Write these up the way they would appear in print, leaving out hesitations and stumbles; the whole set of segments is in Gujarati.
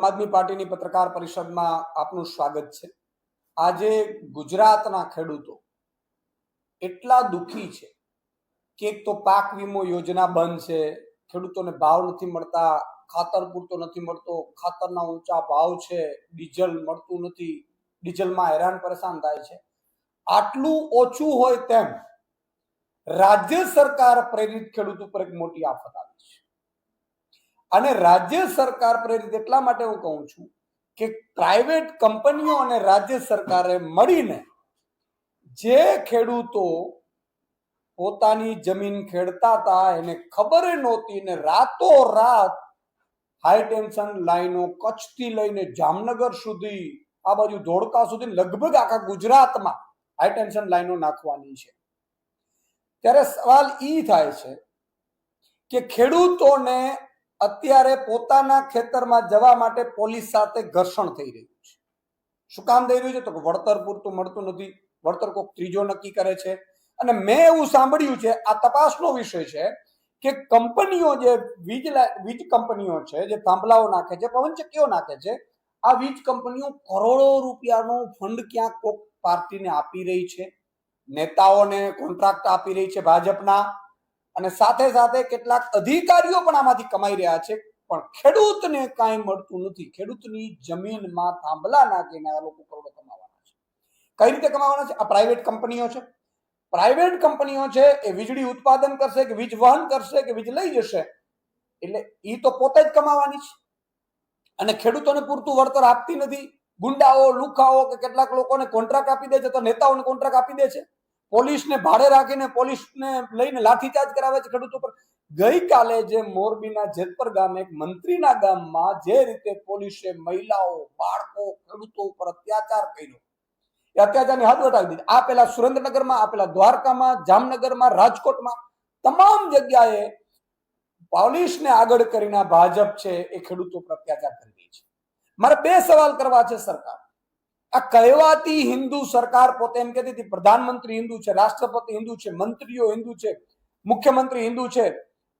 આદમી પાર્ટીની પત્રકાર પરિષદમાં આપનું સ્વાગત છે। આજે ગુજરાતના ખેડૂતો એટલા દુખી છે કે એક તો પાક વીમો યોજના બંધ છે, ખેડૂતોને ભાવ નથી મળતા, ખાતર પૂરતો નથી મળતો, ખાતરના ઊંચા ભાવ છે, ડીઝલ મળતું નથી, ડીઝલમાં હેરાન પરેશાન થાય છે। આટલું ઓછું હોય તેમ રાજ્ય સરકાર પ્રેરિત ખેડૂત ઉપર એક મોટી આફત આવી છે। અને રાજ્ય સરકાર પ્રેરિત એટલા માટે હું કહું છું કે પ્રાઇવેટ કંપનીઓ અને રાજ્ય સરકારે મળીને જે ખેડૂતો પોતાની જમીન ખેડતા હતા એને ખબર નહોતી ને રાતોરાત હાઈ ટેન્શન લાઈનો કચ્છથી લઈને જામનગર સુધી, આ બાજુ ધોળકા સુધી, લગભગ આખા ગુજરાતમાં હાઈ ટેન્શન લાઈનો નાખવાની છે। ત્યારે સવાલ ઈ થાય છે કે ખેડૂતોને અત્યારે પોતાના ખેતરમાં જવા માટે પોલીસ સાથે ઘર્ષણ થઈ રહ્યું છે। શું કામ થઈ રહ્યું છે? તો વળતર પૂરતું મળતું નથી, વળતર કોઈક ત્રીજો નક્કી કરે છે। અને મેં એવું સાંભળ્યું છે, આ તપાસનો વિષય છે કે કંપનીઓ જે વીજ કંપનીઓ છે, જે થાંભલાઓ નાખે છે, પવનચક્કીઓ નાખે છે, આ વીજ કંપનીઓ કરોડો રૂપિયાનું ફંડ ક્યાંક કોઈક પાર્ટીને આપી રહી છે, નેતાઓને કોન્ટ્રાક્ટ આપી રહી છે ભાજપના, અને સાથે સાથે કેટલાક અધિકારીઓ પણ આમાંથી કમાઈ રહ્યા છે, પણ ખેડૂતને કાંઈ મળતું નથી। ખેડૂતની જમીનમાં થાંભલા નાખીને આ લોકો કરોડો કમાવાના છે। કઈ રીતે કમાવાના છે? આ પ્રાઇવેટ કંપનીઓ છે, પ્રાઇવેટ કંપનીઓ છે એ વીજળી ઉત્પાદન કરશે કે વીજ વહન કરશે કે વીજ લઈ જશે, એટલે એ તો પોતે જ કમાવાની છે અને ખેડૂતોને પૂરતું વળતર આપતી નથી। ગુંડાઓ, લુખાઓ કે કેટલાક લોકોને કોન્ટ્રાક્ટ આપી દે છે, તો નેતાઓને કોન્ટ્રાક્ટ આપી દે છે, પોલીસને ભાડે રાખીને પોલીસને લઈને લાઠીચાર્જ કરાવે છે ખેડૂતો પર। ગઈકાલે જે મોરબીના જેતપર ગામે એક મંત્રીના ગામમાં જે રીતે પોલીસે મહિલાઓ, બાળકો, ખેડૂતો ઉપર અત્યાચાર કર્યો, એ અત્યાચારની હદ વટાવી દીધી। આ પેલા સુરેન્દ્રનગરમાં, આ પેલા દ્વારકામાં, જામનગરમાં, રાજકોટમાં, તમામ જગ્યાએ પોલીસને આગળ કરીને ભાજપ છે એ ખેડૂતો પર અત્યાચાર કરી રહી છે। મારે બે સવાલ કરવા છે સરકાર। આ કહેવાતી હિન્દુ સરકાર પોતે એમ કહેતી હતી પ્રધાનમંત્રી હિન્દુ છે, રાષ્ટ્રપતિ હિન્દુ છે, મંત્રીઓ હિન્દુ છે, મુખ્યમંત્રી હિન્દુ છે,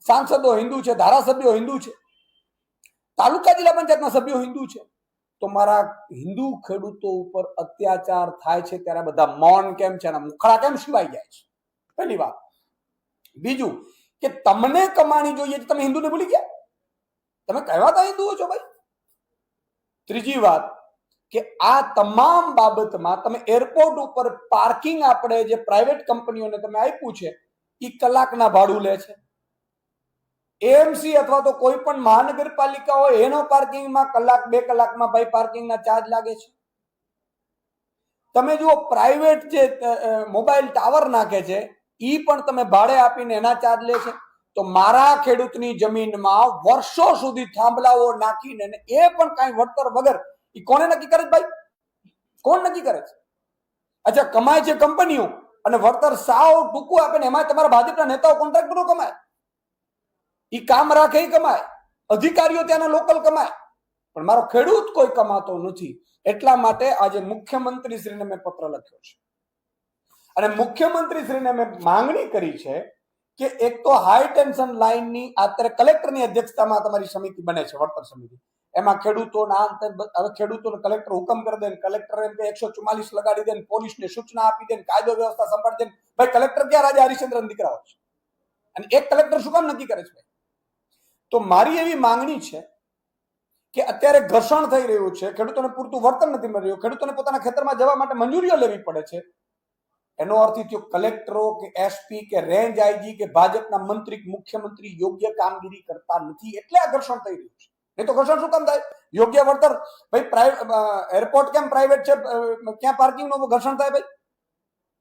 સાંસદો હિન્દુ છે, ધારાસભ્યો હિન્દુ છે, તાલુકા જિલ્લા પંચાયતના સભ્યો હિન્દુ છે, તો મારા હિન્દુ ખેડૂતો ઉપર અત્યાચાર થાય છે ત્યારે બધા મૌન કેમ છે, એના મુખડા કેમ સિવાય જાય છે? પહેલી વાત। બીજું કે તમને કમાણી જોઈએ તો તમે હિન્દુને ભૂલી ગયા? તમે કહેવાતા હિન્દુઓ છો ભાઈ? ત્રીજી વાત કે આ તમામ બાબતમાં તમે એરપોર્ટ ઉપર પાર્કિંગ આપણે જે પ્રાઇવેટ કંપનીઓને તમે આપ્યું છે એ કલાકના ભાડું લે છે। એએમસી અથવા તો કોઈ પણ મહાનગરપાલિકા હોય એનો પાર્કિંગમાં કલાક, 2 કલાકમાં ભાઈ પાર્કિંગના ચાર્જ લાગે છે। તમે જુઓ પ્રાઇવેટ જે મોબાઈલ ટાવર નાખે છે એ પણ તમે ભાડે આપીને એના ચાર્જ લે છે। તો મારા ખેડૂતની જમીનમાં વર્ષો સુધી થાંભલાઓ નાખીને એ પણ કઈ વળતર વગર, એ કોને નક્કી કરે છે ભાઈ? કોણ નક્કી કરે છે? અચ્છા, કમાય છે કંપનીઓ અને વળતર સાવ ટૂંકું આપે ને એમાં તમારા ભાજપના નેતાઓ, કોન્ટ્રાક્ટરો કમાય, એ કામ રાખે એ કમાય, અધિકારીઓ ત્યાંના લોકલ કમાય, પણ મારો ખેડૂત કોઈ કમાતો નથી। એટલા માટે આજે મુખ્યમંત્રીશ્રીને મેં પત્ર લખ્યો છે અને મુખ્યમંત્રીશ્રીને મેં માંગણી કરી છે કે એક તો હાઈ ટેન્શન લાઈનની અત્યારે કલેક્ટરની અધ્યક્ષતામાં તમારી સમિતિ બને છે, વળતર સમિતિ, એમાં ખેડૂતોના હવે ખેડૂતોને કલેક્ટર હુકમ કરી દે, કલેક્ટર એમ કે 144 લગાડી દે, પોલીસને સૂચના આપી દે, કાયદો વ્યવસ્થા સંભાળી દે, ભાઈ કલેક્ટર ક્યાં રાજા હરિશ્ચંદ્રના દીકરાઓ છે? અને એક કલેક્ટર શું કામ નક્કી કરે છે? તો મારી એવી માંગણી છે કે અત્યારે ઘર્ષણ થઈ રહ્યું છે, ખેડૂતોને પૂરતું વળતર નથી મળી રહ્યું, ખેડૂતોને પોતાના ખેતરમાં જવા માટે મંજૂરીઓ લેવી પડે છે, એનો અર્થ એ કલેક્ટરો કે એસપી કે રેન્જ આઈજી કે ભાજપના મંત્રી, મુખ્યમંત્રી યોગ્ય કામગીરી કરતા નથી, એટલે આ ઘર્ષણ થઈ રહ્યું છે। નહીં તો ઘર્ષણ શું કામ થાય? યોગ્ય વળતર, ભાઈ એરપોર્ટ કેમ પ્રાઇવેટ છે, ક્યાં પાર્કિંગનું ઘર્ષણ થાય? ભાઈ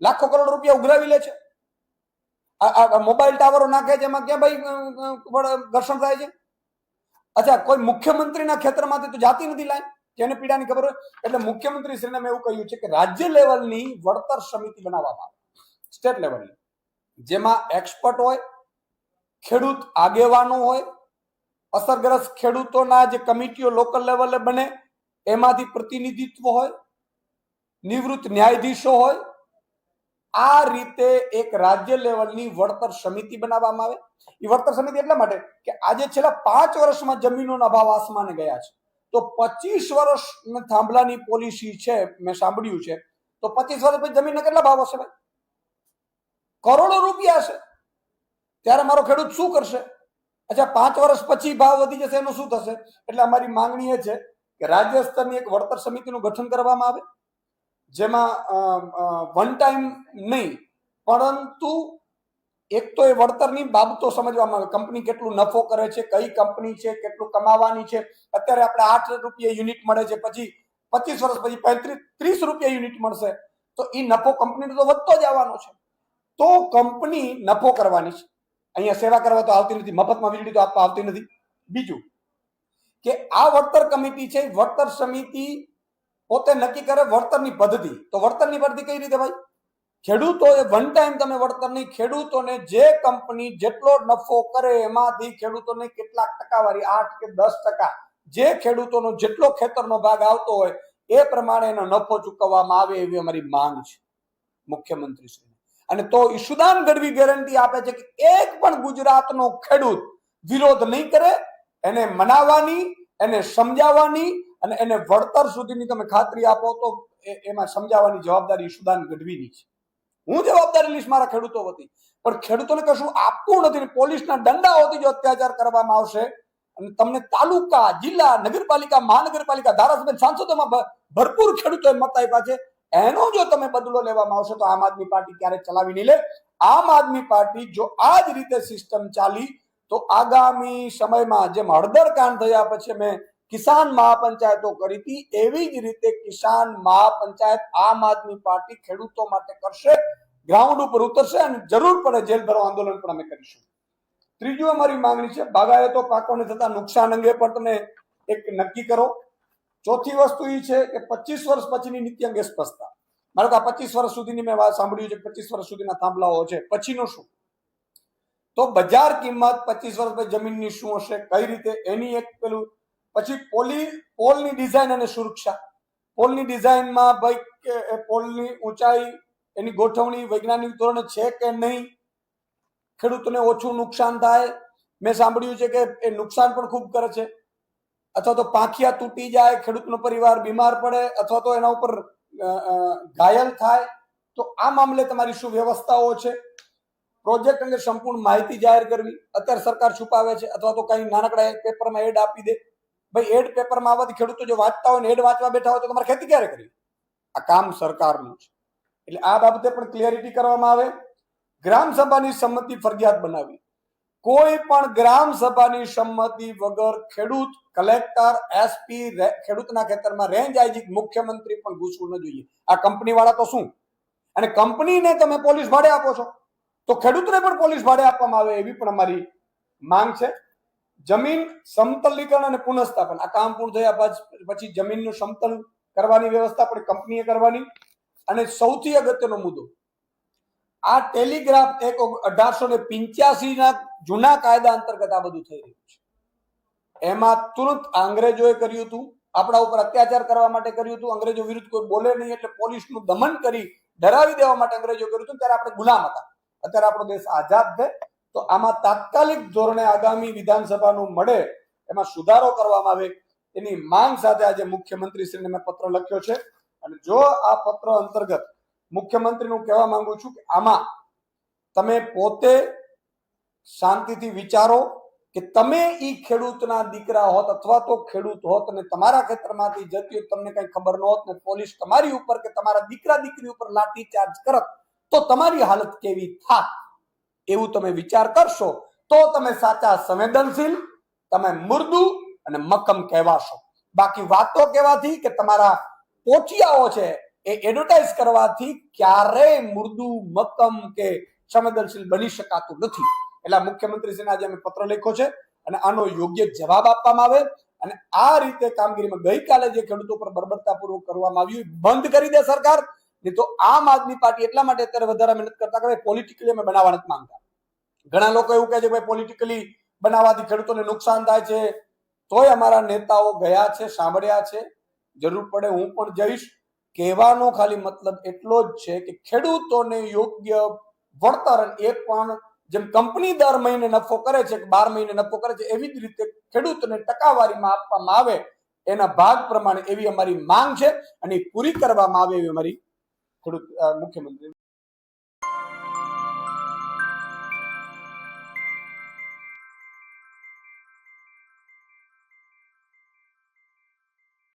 લાખો કરોડ રૂપિયા ઉઘરાવી લે છે, મોબાઈલ ટાવરો નાખે છે, એમાં ક્યાં ભાઈ ઘર્ષણ થાય છે? અચ્છા, કોઈ મુખ્યમંત્રીના ખેતરમાંથી તો જાતી નથી લાઈન, જેને પીડાની ખબર હોય। એટલે મુખ્યમંત્રી શ્રીને મેં એવું કહ્યું છે કે રાજ્ય લેવલની વળતર સમિતિ બનાવવામાં આવે, સ્ટેટ લેવલની, જેમાં એક્સપર્ટ હોય, ખેડૂત આગેવાનો હોય, અસરગ્રસ્ત ખેડૂતોના જે કમિટીઓ લોકલ લેવલે બને એમાંથી પ્રતિનિધિત્વ હોય, નિવૃત્ત ન્યાયાધીશો હોય, આ રીતે એક રાજ્ય લેવલની વળતર સમિતિ બનાવવામાં આવે। એ વળતર સમિતિ એટલા માટે કે આજે છેલ્લા 5 વર્ષમાં જમીનોના ભાવ આસમાને ગયા છે, તો 25 વર્ષ થાંભલાની પોલિસી છે, મેં સાંભળ્યું છે, તો 25 વર્ષ પછી જમીનના કેટલા ભાવ હશે ભાઈ? કરોડો રૂપિયા છે. ત્યારે મારો ખેડૂત શું કરશે? અચ્છા, 5 વર્ષ પછી ભાવ વધી જશે, એનું શું થશે? એટલે અમારી માંગણી એ છે કે રાજ્ય સ્તરની એક વળતર સમિતિનું ગઠન કરવામાં આવે, જેમાં વન ટાઈમ નહીં પરંતુ એક તો એ વળતરની બાબતો સમજવામાં આવે. કંપની કેટલું નફો કરે છે, કઈ કંપની છે, કેટલું કમાવાની છે. અત્યારે આપણે 8 રૂપિયા યુનિટ મળે છે, પછી 25 વર્ષ પછી 30 રૂપિયા યુનિટ મળશે, તો એ નફો કંપનીનો તો વધતો જ આવવાનો છે. તો કંપની નફો કરવાની છે, અહીંયા સેવા કરવા તો આવતી નથી, મફતમાં વીજળી તો આપવા આવતી નથી. બીજું કે આ વળતર કમિટી છે, વળતર સમિતિ પોતે નક્કી કરે વળતરની પદ્ધતિ. તો વળતરની પદ્ધતિ કઈ રીતે ભાઈ? ખેડૂતોએ વન ટાઈમ તમે વળતરની, ખેડૂતોને જે કંપની જેટલો નફો કરે એમાંથી ખેડૂતોને કેટલાક ટકાવારી 8 કે 10%, જે ખેડૂતોનો જેટલો ખેતરનો ભાગ આવતો હોય એ પ્રમાણે એનો નફો ચૂકવવામાં આવે, એવી અમારી માંગ છે મુખ્યમંત્રી શ્રી. અને તો ઈશુદાન ગઢવી ગેરંટી આપે છે કે એક પણ ગુજરાતનો ખેડૂત વિરોધ નહીં કરે, એને મનાવવાની, એને સમજાવવાની અને એને વળતર સુધીની તમે ખાતરી આપો તો એમાં સમજાવવાની જવાબદારી ઈશુદાન ગઢવીની છે. હું જવાબદારી લઈશ મારા ખેડૂતો વતી, પણ ખેડૂતોને કશું આપવું નથી. પોલીસના દંડાઓથી જો અત્યાચાર કરવામાં આવશે અને તમને તાલુકા, જિલ્લા, નગરપાલિકા, મહાનગરપાલિકા, ધારાસભ્ય, સાંસદોમાં ભરપૂર ખેડૂતોએ મત આપ્યા છે, એનો જો તમે બદલો લેવામાં આવશે તો આમ આદમી પાર્ટી ક્યારે ચલાવી નહીં લે. આમ આદમી પાર્ટી જો આ જ રીતે સિસ્ટમ ચાલી તો આગામી સમયમાં જેમ હળદર કાંડ થયા પછી મેં કિસાન મહાપંચાયતો કરી હતી, એવી જ રીતે કિસાન મહાપંચાયત આમ આદમી પાર્ટી ખેડૂતો માટે કરશે, ગ્રાઉન્ડ ઉપર ઉતરશે અને જરૂર પડે જેલ ભરો આંદોલન પણ અમે કરીશું. ત્રીજું અમારી માંગણી છે બાગાયતો પાકોને થતા નુકસાન અંગે પણ તમે એક નક્કી કરો. ચોથી વસ્તુ એ છે કે 25 વર્ષ પછીની નીતિ અંગે સ્પષ્ટતા. મારો કે 25 વર્ષ સુધીની મેં વાત સાંભળ્યું છે, 25 વર્ષ સુધીના થાંભલાઓ છે, પછીનું શું? તો બજાર કિંમત 25 વર્ષ પછી જમીનની શું હશે, કઈ રીતે, એની એક પેલું. પછી પોલની ડિઝાઇન અને સુરક્ષા. પોલની ડિઝાઇનમાં ભાઈ પોલની ઊંચાઈ, એની ગોઠવણી વૈજ્ઞાનિક ધોરણે છે કે નહીં, ખેડૂતોને ઓછું નુકસાન થાય. મેં સાંભળ્યું છે કે એ નુકસાન પણ ખૂબ કરે છે, અથવા તો પાંખિયા તૂટી જાય, ખેડૂતનો પરિવાર બીમાર પડે, અથવા તો એના ઉપર ઘાયલ થાય. તો આ મામલે તમારી શું વ્યવસ્થાઓ છે? પ્રોજેક્ટ અંગે સંપૂર્ણ માહિતી જાહેર કરવી. અત્યારે સરકાર છુપાવે છે, અથવા તો કઈ નાનકડા પેપરમાં એડ આપી દે. ભાઈ એડ પેપરમાં આવવાથી ખેડૂતો જો વાંચતા હોય ને એડ વાંચવા બેઠા હોય તો તમારે ખેતી ક્યારે કરવી? આ કામ સરકારનું છે. એટલે આ બાબતે પણ ક્લિયરિટી કરવામાં આવે. ગ્રામ સભાની સંમતિ ફરજિયાત બનાવી. કોઈ પણ ગ્રામ સભાની સંમતિ વગર ખેડૂત, કલેક્ટર, એસપી, ખેડૂતના ખેતરમાં રેન્જ આઈજી, મુખ્યમંત્રી પણ ઘૂસવું ન જોઈએ. આ કંપની વાળા તો શું, અને કંપનીને તમે પોલીસ ભાડે આપો છો તો ખેડૂતને પણ પોલીસ ભાડે આપવામાં આવે, એવી પણ અમારી માંગ છે. જમીન સમતલીકરણ અને પુનઃસ્થાપન. આ કામ પૂર્ણ થયા પછી જમીનનું સમતલ કરવાની વ્યવસ્થા પણ કંપનીએ કરવાની. અને સૌથી અગત્યનો મુદ્દો, આ ટેલિગ્રાફ એક્ટ 1885 જૂના કાયદા અંતર્ગત આ બધું થઈ રહ્યું છે. એમાં તુરંત અંગ્રેજોએ કર્યું હતું, આપણા ઉપર અત્યાચાર કરવા માટે કર્યું હતું. અંગ્રેજો વિરુદ્ધ કોઈ બોલે નહીં એટલે પોલીસનું દમન કરી ડરાવી દેવા માટે અંગ્રેજો કર્યું હતું. ત્યારે આપણે ગુલામ હતા. અત્યારે આપણો દેશ આઝાદ છે. તો આમાં તાત્કાલિક ધોરણે આગામી વિધાનસભાનું મળે એમાં સુધારો કરવામાં આવે, એની માંગ સાથે આજે મુખ્યમંત્રીશ્રીને મેં પત્ર લખ્યો છે. અને જો આ પત્ર અંતર્ગત મુખ્યમંત્રીનું કહેવા માંગુ છું કે આમાં તમે પોતે શાંતિથી વિચારો કે તમે ઈ ખેડૂતના દીકરા હોત અથવા તો ખેડૂત હોત અને તમારા ખેતરમાંથી જતી હોત, તમને કઈ ખબર ન હોત ને પોલીસ તમારી ઉપર કે તમારા દીકરા દીકરી ઉપર લાઠી ચાર્જ કરત તો તમારી હાલત કેવી થાત, એવું તમે વિચાર કરશો તો તમે સાચા સંવેદનશીલ, તમે મુર્દુ અને મક્કમ કહેવાશો. બાકી વાતો કહેવાથી કે તમારા પોચિયાઓ છે એ એડવર્ટાઇઝ કરવાથી ક્યારેય મુર્દુ, મક્કમ કે સંવેદનશીલ બની શકાતું નથી. એટલે મુખ્યમંત્રીશ્રીને આજે અમે પત્ર લખ્યો છે અને આનો યોગ્ય જવાબ આપવામાં આવે અને આ રીતે કામગીરીમાં ગઈકાલે જે ખેડૂતો પર બર્બરતાપૂર્વક કરવામાં આવ્યું બંધ કરી દે સરકાર. નહીં તો આમ આદમી પાર્ટી એટલા માટે અત્યારે વધારે મહેનત કરતા કે પોલિટિકલી અમે બનાવવા નથી માંગતા. ઘણા લોકો એવું કહે છે કે ભાઈ પોલિટિકલી બનાવવાથી ખેડૂતોને નુકસાન થાય છે. તોય અમારા નેતાઓ ગયા છે, સાંભળ્યા છે, જરૂર પડે હું પણ જઈશ. કહેવાનો ખાલી મતલબ એટલો જ છે કે ખેડૂતોને યોગ્ય વળતર, એ પણ જેમ કંપની દર મહિને નફો કરે છે, 12 મહિને નફો કરે છે, એવી જ રીતે ખેડૂતને ટકાવારીમાં આપવામાં આવે એના ભાગ પ્રમાણે એવી અમારી માંગ છે અને પૂરી કરવામાં આવે એવી અમારી ખેડૂત મુખ્યમંત્રી